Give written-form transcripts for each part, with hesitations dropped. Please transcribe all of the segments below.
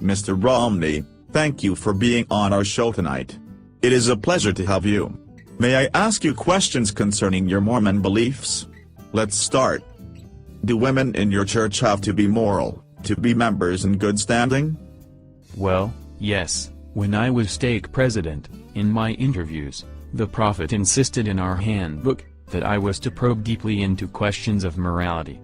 Mr. Romney, thank you for being on our show tonight. It is a pleasure to have you. May I ask you questions concerning your Mormon beliefs? Let's start. Do women in your church have to be moral, to be members in good standing? Well, yes. When I was stake president, in my interviews, the prophet insisted in our handbook that I was to probe deeply into questions of morality.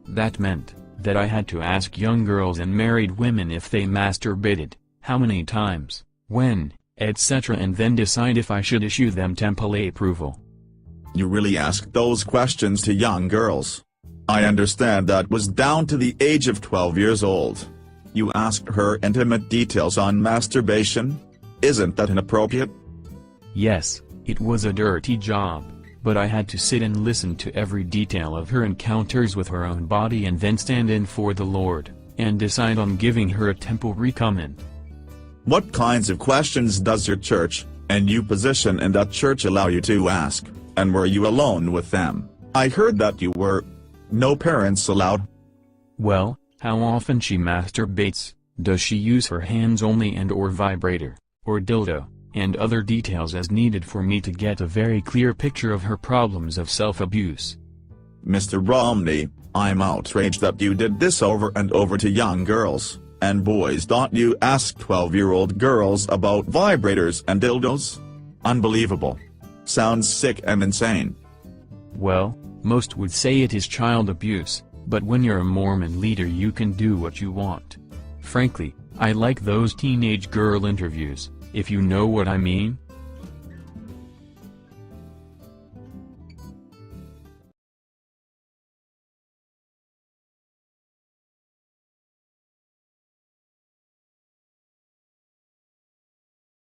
That meant that I had to ask young girls and married women if they masturbated, how many times, when, etc., and then decide if I should issue them temple approval. You really asked those questions to young girls? I understand that was down to the age of 12 years old. You asked her intimate details on masturbation? Isn't that inappropriate? Yes, it was a dirty job, but I had to sit and listen to every detail of her encounters with her own body and then stand in for the Lord, and decide on giving her a temple recommend. What kinds of questions does your church, and you position in that church, allow you to ask, and were you alone with them? I heard that you were. No parents allowed. Well, how often she masturbates, does she use her hands only and/or vibrator, or dildo, and other details as needed for me to get a very clear picture of her problems of self-abuse. Mr. Romney, I'm outraged that you did this over and over to young girls and boys. Don't you ask 12-year-old girls about vibrators and dildos? Unbelievable. Sounds sick and insane. Well, most would say it is child abuse, but when you're a Mormon leader you can do what you want. Frankly, I like those teenage girl interviews, if you know what I mean.